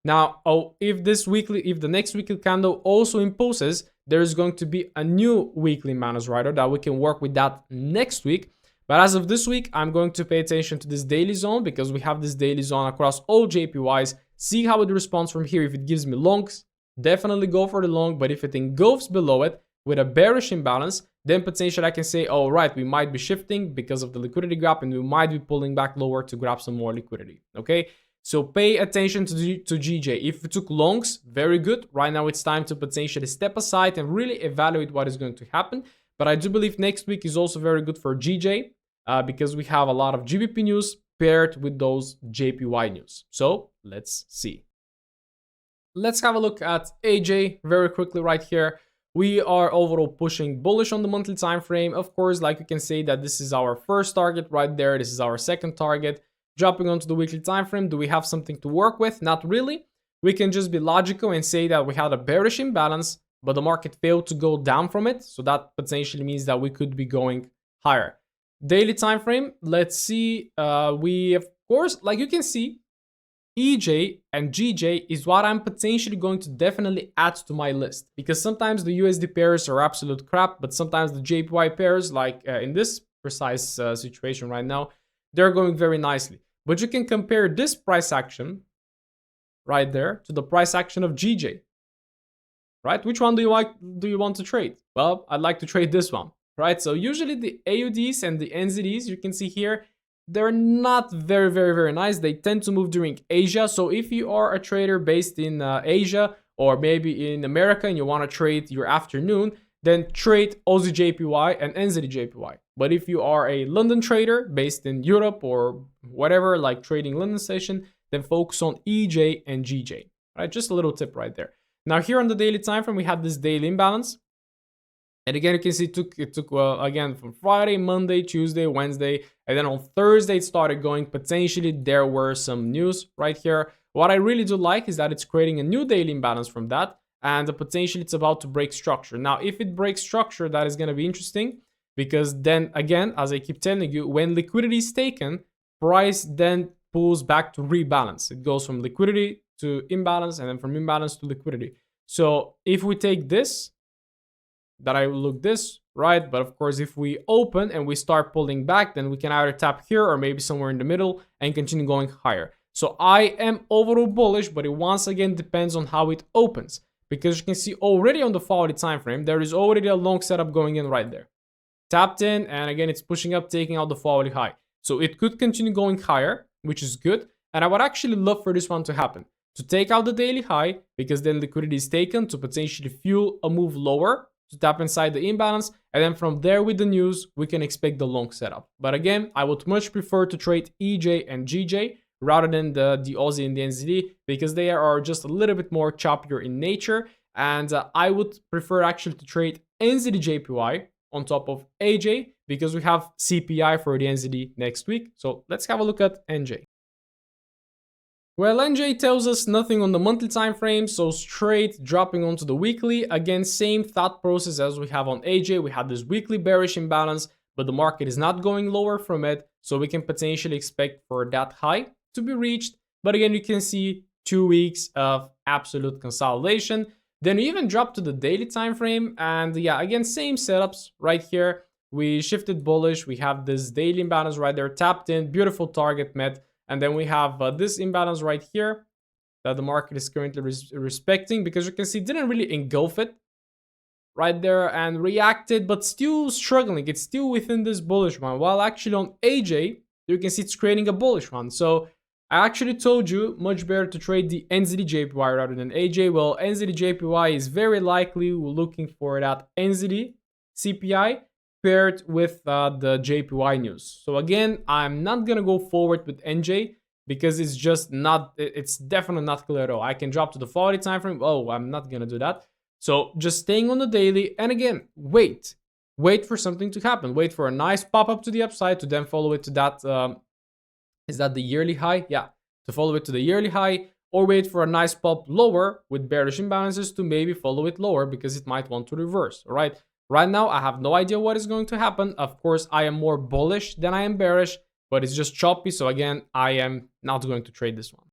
Now, if the next weekly candle also impulses, there is going to be a new weekly imbalance rider that we can work with that next week. But as of this week, I'm going to pay attention to this daily zone, because we have this daily zone across all JPYs. See how it responds from here. If it gives me longs, definitely go for the long. But if it engulfs below it with a bearish imbalance, then potentially I can say, all right, we might be shifting because of the liquidity gap, and we might be pulling back lower to grab some more liquidity. Okay, so pay attention to GJ. If you took longs, very good. Right now it's time to potentially step aside and really evaluate what is going to happen. But I do believe next week is also very good for GJ, because we have a lot of GBP news paired with those JPY news. So let's see. Let's have a look at AJ very quickly right here. We are overall pushing bullish on the monthly time frame. Of course, like you can say that this is our first target right there. This is our second target. Dropping onto the weekly time frame, do we have something to work with? Not really. We can just be logical and say that we had a bearish imbalance, but the market failed to go down from it. So that potentially means that we could be going higher. Daily time frame, let's see. We of course, like you can see, EJ and GJ is what I'm potentially going to definitely add to my list, because sometimes the USD pairs are absolute crap, but sometimes the JPY pairs, like in this precise situation right now, they're going very nicely. But you can compare this price action right there to the price action of GJ, right? Which one do you like? Do you want to trade? Well, I'd like to trade this one, right? So usually the AUDs and the NZDs, you can see here, they're not very nice. They tend to move during Asia. So if you are a trader based in Asia or maybe in America and you want to trade your afternoon, then trade Aussie JPY and NZD JPY. But if you are a London trader based in Europe or whatever, like trading London session, then focus on EJ and GJ. Right? Just a little tip right there. Now here on the daily time frame, we have this daily imbalance. And again, you can see it took again from Friday, Monday, Tuesday, Wednesday, and then on Thursday it started going. Potentially there were some news right here. What I really do like is that it's creating a new daily imbalance from that, and potentially it's about to break structure. Now, if it breaks structure, that is going to be interesting, because then again, as I keep telling you, when liquidity is taken, price then pulls back to rebalance. It goes from liquidity to imbalance, and then from imbalance to liquidity. So if we take this, that I look this, right? But of course, if we open and we start pulling back, then we can either tap here or maybe somewhere in the middle and continue going higher. So I am overall bullish, but it once again depends on how it opens, because you can see already on the hourly time frame, there is already a long setup going in right there. Tapped in, and again, it's pushing up, taking out the hourly high. So it could continue going higher, which is good. And I would actually love for this one to happen, to take out the daily high, because then liquidity is taken to potentially fuel a move lower, to tap inside the imbalance, and then from there with the news, we can expect the long setup. But again, I would much prefer to trade EJ and GJ rather than the Aussie and the NZD, because they are just a little bit more choppier in nature. And I would prefer actually to trade NZD JPY on top of AJ, because we have CPI for the NZD next week. So let's have a look at NJ. Well, NJ tells us nothing on the monthly time frame, so straight dropping onto the weekly. Again, same thought process as we have on AJ. We had this weekly bearish imbalance, but the market is not going lower from it, so we can potentially expect for that high to be reached. But again, you can see 2 weeks of absolute consolidation. Then we even dropped to the daily time frame, and yeah, again, same setups right here. We shifted bullish. We have this daily imbalance right there, tapped in, beautiful target met. And then we have this imbalance right here that the market is currently respecting, because you can see it didn't really engulf it right there and reacted, but still struggling. It's still within this bullish one. While actually on AJ, you can see it's creating a bullish one. So I actually told you much better to trade the NZD JPY rather than AJ. Well, NZD JPY is very likely we're looking for that NZD CPI paired with the JPY news. So again, I'm not gonna go forward with NJ, because it's just not, it's definitely not clear at all. I can drop to the 40 time frame. Oh, I'm not gonna do that. So just staying on the daily, and again, wait for something to happen. Wait for a nice pop up to the upside to then follow it to that. Is that the yearly high? Yeah, to follow it to the yearly high, or wait for a nice pop lower with bearish imbalances to maybe follow it lower, because it might want to reverse. All right. Right now, I have no idea what is going to happen. Of course, I am more bullish than I am bearish, but it's just choppy. So again, I am not going to trade this one.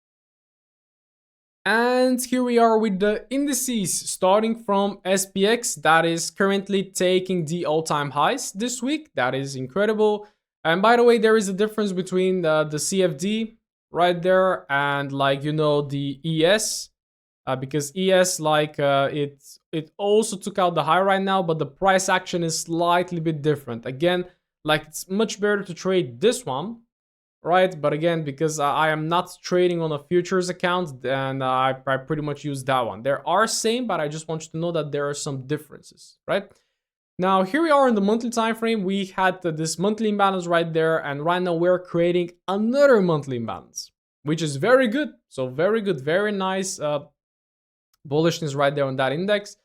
And here we are with the indices, starting from SPX, that is currently taking the all-time highs this week. That is incredible. And by the way, there is a difference between the CFD right there and, like, you know, the ES. Because ES, like, it also took out the high right now, but the price action is slightly bit different. Again, like, it's much better to trade this one, right? But again, because I am not trading on a futures account, then I pretty much use that one. There are same, but I just want you to know that there are some differences, right? Now, here we are in the monthly time frame. We had this monthly imbalance right there, and right now we're creating another monthly imbalance, which is very good. So very good, very nice bullishness right there on that index.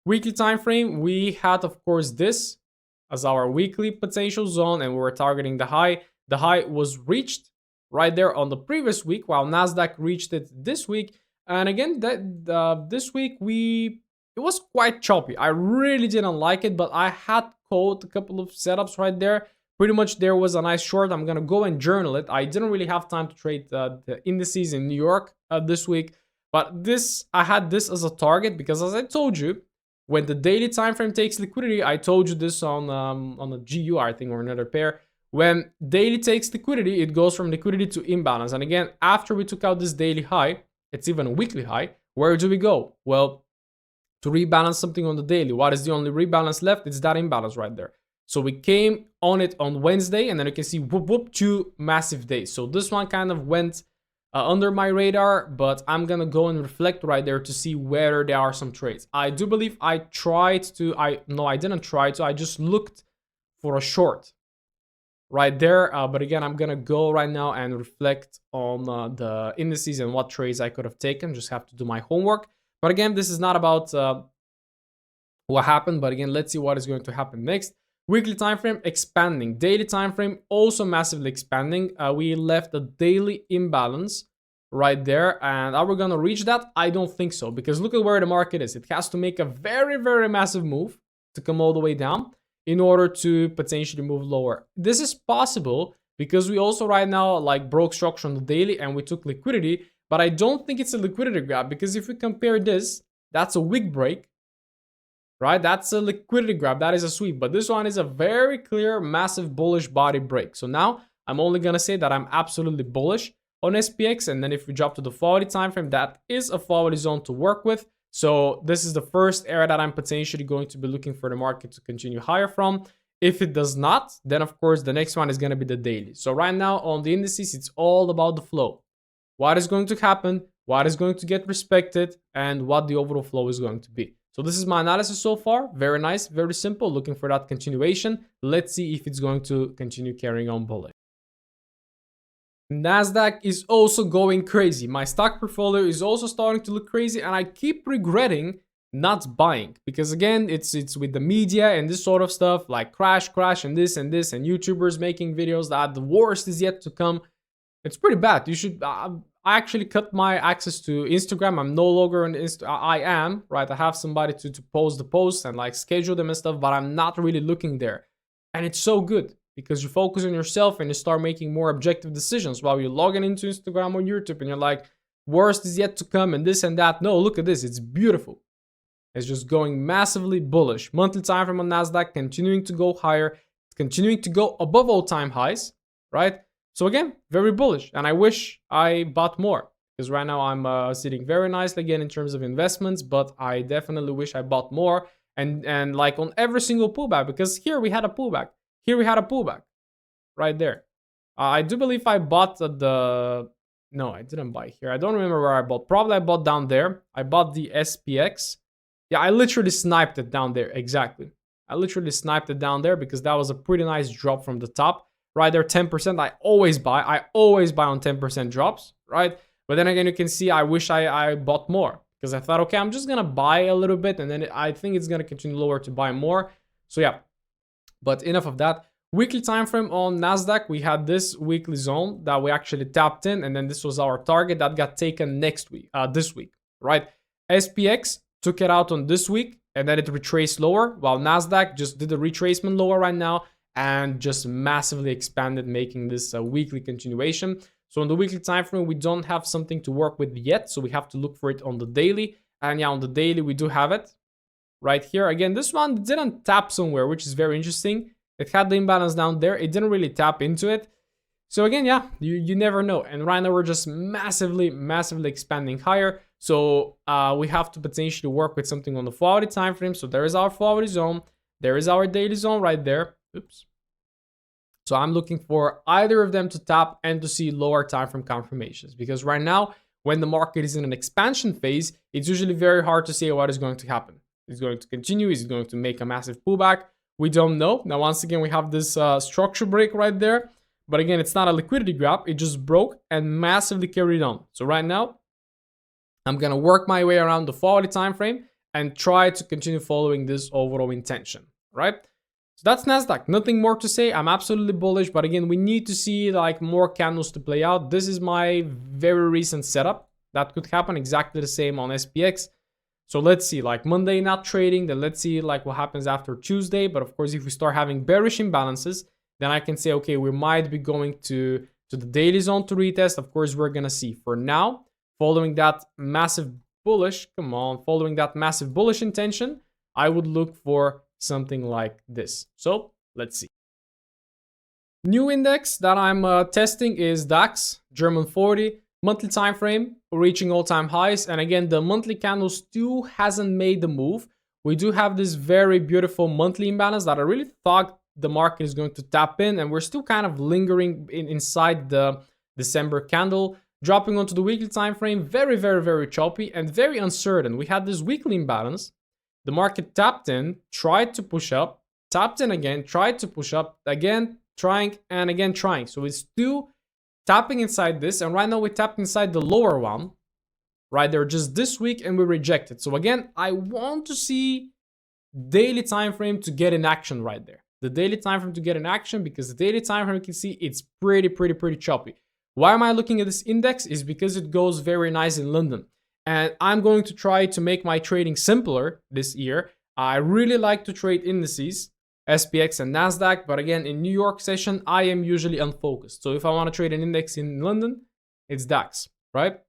Weekly time frame, we had, of course, this as our weekly potential zone, and we were targeting the high. The high was reached right there on the previous week, while Nasdaq reached it this week. And again, that this week it was quite choppy. I really didn't like it, but I had caught a couple of setups right there, pretty much there was a nice short. I'm gonna go and journal it. I didn't really have time to trade the indices in New York this week, but I had this as a target because, as I told you, when the daily time frame takes liquidity, I told you this on a GU, I think, or another pair. When daily takes liquidity, it goes from liquidity to imbalance. And again, after we took out this daily high, it's even a weekly high. Where do we go? Well, to rebalance something on the daily. What is the only rebalance left? It's that imbalance right there. So we came on it on Wednesday, and then you can see whoop whoop, 2 massive days. So this one kind of went under my radar, but I'm gonna go and reflect right there to see whether there are some trades. I do believe I tried to, no, I didn't try to, I just looked for a short right there. But again, I'm gonna go right now and reflect on the indices and what trades I could have taken. Just have to do my homework. But again, this is not about what happened, but again, let's see what is going to happen next. Weekly time frame expanding, daily time frame also massively expanding. We left a daily imbalance right there, and are we gonna reach that? I don't think so, because look at where the market is. It has to make a very, very massive move to come all the way down in order to potentially move lower. This is possible because we also right now like broke structure on the daily and we took liquidity, but I don't think it's a liquidity grab, because if we compare this, that's a wick break, right? That's a liquidity grab, that is a sweep, but this one is a very clear, massive bullish body break. So now I'm only gonna say that I'm absolutely bullish on SPX, and then if we drop to the 40 time frame, that is a 40 zone to work with. So this is the first area that I'm potentially going to be looking for the market to continue higher from. If it does not, then of course the next one is gonna be the daily. So right now on the indices, it's all about the flow. What is going to happen, what is going to get respected, and what the overall flow is going to be. So this is my analysis so far. Very nice, very simple. Looking for that continuation. Let's see if it's going to continue carrying on bullish. Nasdaq is also going crazy. My stock portfolio is also starting to look crazy, and I keep regretting not buying, because again, it's with the media and this sort of stuff, like crash, and this, and YouTubers making videos that the worst is yet to come. It's pretty bad. You should. I actually cut my access to Instagram. I'm no longer on I am, right? I have somebody to post the posts and like schedule them and stuff, but I'm not really looking there. And it's so good because you focus on yourself and you start making more objective decisions while you're logging into Instagram or YouTube and you're like, worst is yet to come and this and that. No, look at this. It's beautiful. It's just going massively bullish. Monthly time frame on Nasdaq continuing to go higher, continuing to go above all-time highs, right? So again, very bullish, and I wish I bought more, because right now I'm sitting very nicely again in terms of investments, but I definitely wish I bought more, and like on every single pullback, because here we had a pullback, here we had a pullback, right there. I do believe I bought no, I didn't buy here. I don't remember where I bought. Probably I bought down there. I bought the SPX. Yeah, I literally sniped it down there, exactly. I literally sniped it down there because that was a pretty nice drop from the top. Right there, 10%. I always buy on 10% drops, right? But then again, you can see I wish I bought more, because I thought, okay, I'm just gonna buy a little bit, and then I think it's gonna continue lower to buy more. So yeah, but enough of that. Weekly time frame on Nasdaq, we had this weekly zone that we actually tapped in, and then this was our target that got taken this week, right? SPX took it out on this week, and then it retraced lower, while Nasdaq just did a retracement lower right now and just massively expanded, making this a weekly continuation. So on the weekly time frame, we don't have something to work with yet, so we have to look for it on the daily. And yeah, on the daily, we do have it right here. Again, this one didn't tap somewhere, which is very interesting. It had the imbalance down there. It didn't really tap into it. So again, yeah, you never know. And right now, we're just massively expanding higher. So we have to potentially work with something on the 40 time frame. So there is our 40 zone. There is our daily zone right there. Oops. So I'm looking for either of them to tap and to see lower time frame confirmations, because right now, when the market is in an expansion phase, it's usually very hard to say what is going to happen. Is it going to continue? Is it going to make a massive pullback? We don't know. Now, once again, we have this structure break right there. But again, it's not a liquidity grab. It just broke and massively carried on. So right now, I'm going to work my way around the 40 time frame and try to continue following this overall intention, right? So that's Nasdaq. Nothing more to say. I'm absolutely bullish, but again, we need to see like more candles to play out. This is my very recent setup. That could happen exactly the same on SPX. So let's see, like Monday not trading, then let's see like what happens after Tuesday. But of course, if we start having bearish imbalances, then I can say, okay, we might be going to the daily zone to retest. Of course, we're gonna see. For now, following that massive bullish, following that massive bullish intention, I would look for something like this. So let's see. New index that I'm testing is DAX, German 40, monthly time frame, reaching all-time highs. And again, the monthly candle still hasn't made the move. We do have this very beautiful monthly imbalance that I really thought the market is going to tap in, and we're still kind of lingering inside the December candle. Dropping onto the weekly time frame, very, very, very choppy and very uncertain. We had this weekly imbalance. The market tapped in, tried to push up, tapped in again, tried to push up, again, trying, and again trying. So it's still tapping inside this, and right now we tapped inside the lower one, right there just this week, and we rejected. So again, I want to see daily time frame to get in action right there. The daily time frame to get in action, because the daily time frame, you can see it's pretty choppy. Why am I looking at this index? Is because it goes very nice in London. And I'm going to try to make my trading simpler this year. I really like to trade indices, SPX and NASDAQ. But again, in New York session, I am usually unfocused. So if I want to trade an index in London, it's DAX, right?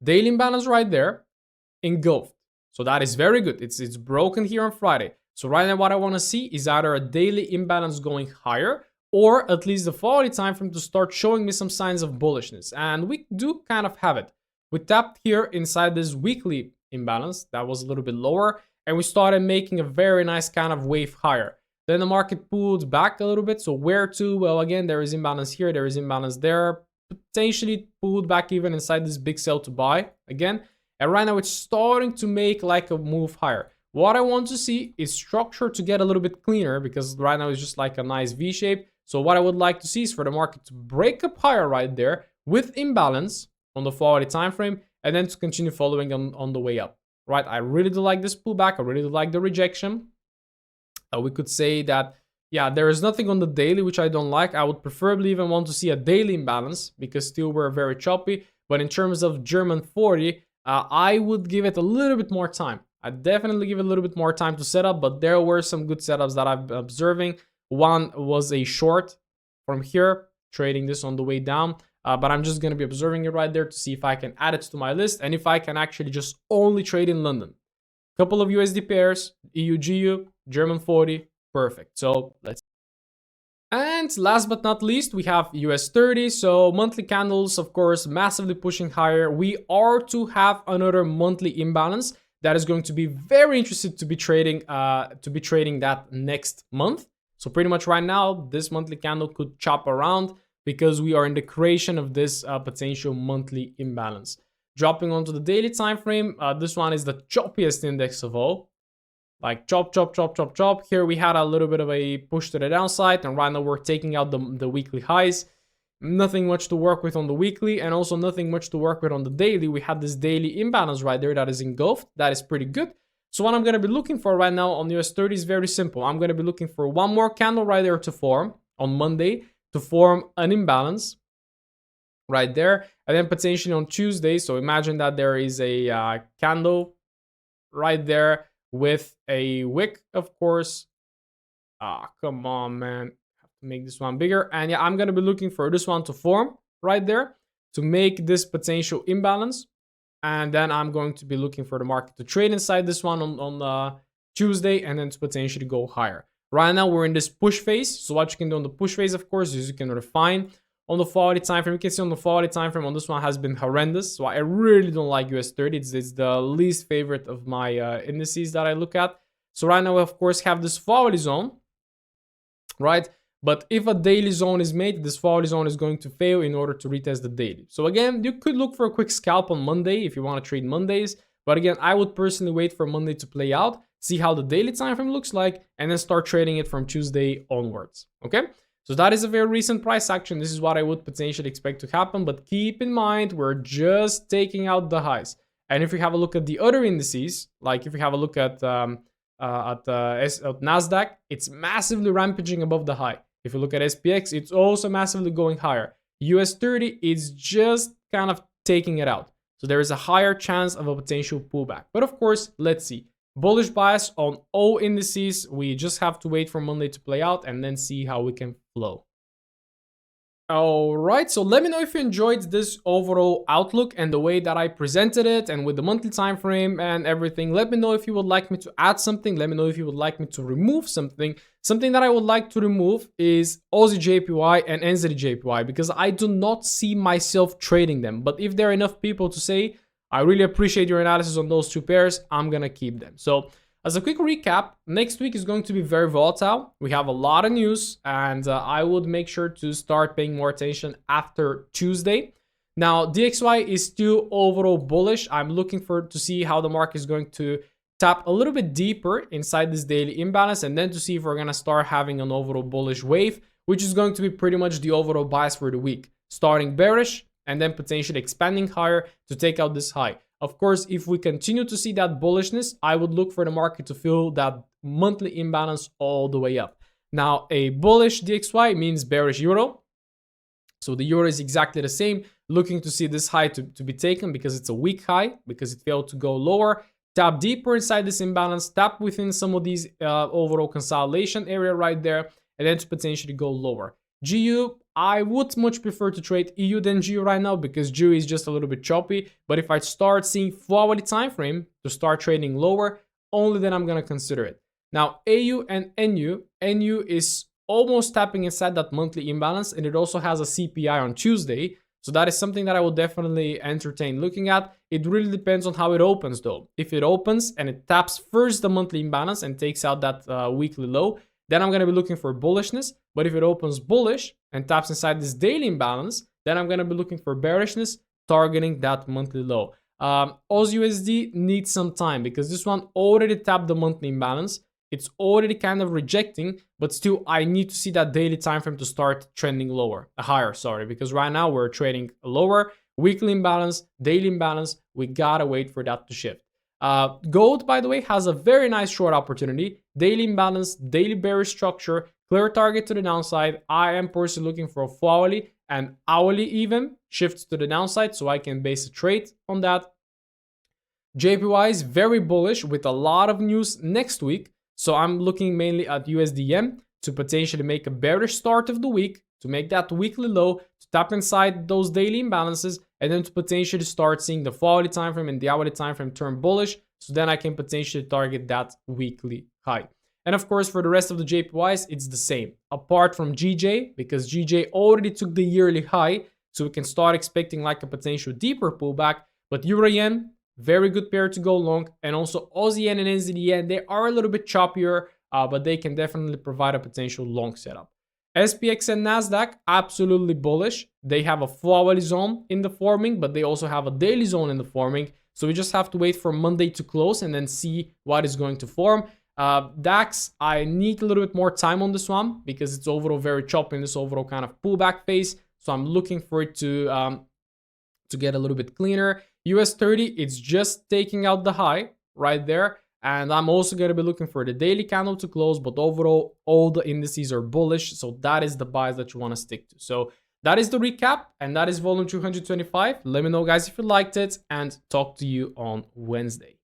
Daily imbalance right there, engulfed. So that is very good. It's broken here on Friday. So right now what I want to see is either a daily imbalance going higher, or at least the following time frame to start showing me some signs of bullishness. And we do kind of have it. We tapped here inside this weekly imbalance that was a little bit lower, and we started making a very nice kind of wave higher. Then the market pulled back a little bit. So where to? Well, again, there is imbalance here, there is imbalance there. Potentially pulled back even inside this big sell to buy again. And right now it's starting to make like a move higher. What I want to see is structure to get a little bit cleaner, because right now it's just like a nice V shape. So what I would like to see is for the market to break up higher right there with imbalance on the forward time frame, and then to continue following on the way up, right? I really do like this pullback. I really do like the rejection. We could say that, yeah, there is nothing on the daily which I don't like. I would preferably even want to see a daily imbalance, because still we're very choppy. But in terms of German 40, I would give it a little bit more time. I definitely give it a little bit more time to set up, but there were some good setups that I've been observing. One was a short from here, trading this on the way down. But I'm just going to be observing it right there to see if I can add it to my list, and if I can actually just only trade in London. Couple of USD pairs, EU-GU, German 40, perfect. So let's. And last but not least, we have US 30. So monthly candles, of course, massively pushing higher. We are to have another monthly imbalance that is going to be very interested to be trading that next month. So pretty much right now, this monthly candle could chop around, because we are in the creation of this potential monthly imbalance. Dropping onto the daily time frame, this one is the choppiest index of all. Like chop. Here we had a little bit of a push to the downside, and right now we're taking out the weekly highs. Nothing much to work with on the weekly, and also nothing much to work with on the daily. We had this daily imbalance right there that is engulfed. That is pretty good. So what I'm going to be looking for right now on US 30 is very simple. I'm going to be looking for one more candle right there to form on Monday, to form an imbalance right there, and then potentially on Tuesday. So imagine that there is a candle right there with a wick, of course. Come on, man. Have to make this one bigger. And yeah, I'm going to be looking for this one to form right there to make this potential imbalance. And then I'm going to be looking for the market to trade inside this one on Tuesday, and then to potentially go higher. Right now, we're in this push phase. So what you can do on the push phase, of course, is you can refine on the forward time frame. You can see on the forward time frame on this one has been horrendous. So I really don't like US 30. It's the least favorite of my indices that I look at. So right now, we of course have this forward zone, right? But if a daily zone is made, this forward zone is going to fail in order to retest the daily. So again, you could look for a quick scalp on Monday if you want to trade Mondays. But again, I would personally wait for Monday to play out, see how the daily time frame looks like, and then start trading it from Tuesday onwards. Okay? So that is a very recent price action. This is what I would potentially expect to happen. But keep in mind, we're just taking out the highs. And if you have a look at the other indices, like if you have a look at NASDAQ, it's massively rampaging above the high. If you look at SPX, it's also massively going higher. US 30 is just kind of taking it out. So there is a higher chance of a potential pullback. But of course, let's see. bullish bias on all indices. We just have to wait for Monday to play out and then see how we can flow. All right, so let me know if you enjoyed this overall outlook and the way that I presented it and with the monthly time frame and everything. Let me know if you would like me to add something. Let me know if you would like me to remove something. Something that I would like to remove is Aussie JPY and NZD JPY because I do not see myself trading them. But if there are enough people to say, I really appreciate your analysis on those two pairs, I'm gonna keep them. So as a quick recap, next week is going to be very volatile. We have a lot of news, and I would make sure to start paying more attention after Tuesday. Now, DXY is still overall bullish. I'm looking to see how the market is going to tap a little bit deeper inside this daily imbalance, and then to see if we're going to start having an overall bullish wave, which is going to be pretty much the overall bias for the week. Starting bearish, and then potentially expanding higher to take out this high. Of course, if we continue to see that bullishness, I would look for the market to fill that monthly imbalance all the way up. Now, a bullish DXY means bearish euro. So the euro is exactly the same, looking to see this high to be taken because it's a weak high, because it failed to go lower. Tap deeper inside this imbalance, tap within some of these overall consolidation area right there, and then to potentially go lower. GU, I would much prefer to trade EU than GU right now because GU is just a little bit choppy. But if I start seeing forward time frame to start trading lower, only then I'm going to consider it. Now, AU and NU is almost tapping inside that monthly imbalance, and it also has a CPI on Tuesday. So that is something that I will definitely entertain looking at. It really depends on how it opens though. If it opens and it taps first the monthly imbalance and takes out that weekly low, then I'm going to be looking for bullishness. But if it opens bullish and taps inside this daily imbalance, then I'm going to be looking for bearishness, targeting that monthly low. AUSD needs some time because this one already tapped the monthly imbalance. It's already kind of rejecting, but still I need to see that daily time frame to start trending higher, because right now we're trading lower, weekly imbalance, daily imbalance. We gotta wait for that to shift. Gold, by the way, has a very nice short opportunity. Daily imbalance, daily bearish structure, clear target to the downside. I am personally looking for a hourly and hourly even shifts to the downside so I can base a trade on that. JPYs very bullish with a lot of news next week. So I'm looking mainly at USDM to potentially make a bearish start of the week, to make that weekly low, to tap inside those daily imbalances, and then to potentially start seeing the hourly time frame and the hourly time frame turn bullish. So then I can potentially target that weekly high. And of course, for the rest of the JPYs, it's the same. Apart from GJ, because GJ already took the yearly high, so we can start expecting like a potential deeper pullback. But Euro Yen, very good pair to go long. And also Aussie Yen and NZD Yen, they are a little bit choppier, but they can definitely provide a potential long setup. SPX and Nasdaq, absolutely bullish. They have a 4-hourly zone in the forming, but they also have a daily zone in the forming. So we just have to wait for Monday to close and then see what is going to form. DAX, I need a little bit more time on this one because it's overall very choppy in this overall kind of pullback phase. So I'm looking for it to get a little bit cleaner. US 30, it's just taking out the high right there. And I'm also going to be looking for the daily candle to close, but overall, all the indices are bullish. So that is the buys that you want to stick to. So that is the recap, and that is volume 225. Let me know, guys, if you liked it, and talk to you on Wednesday.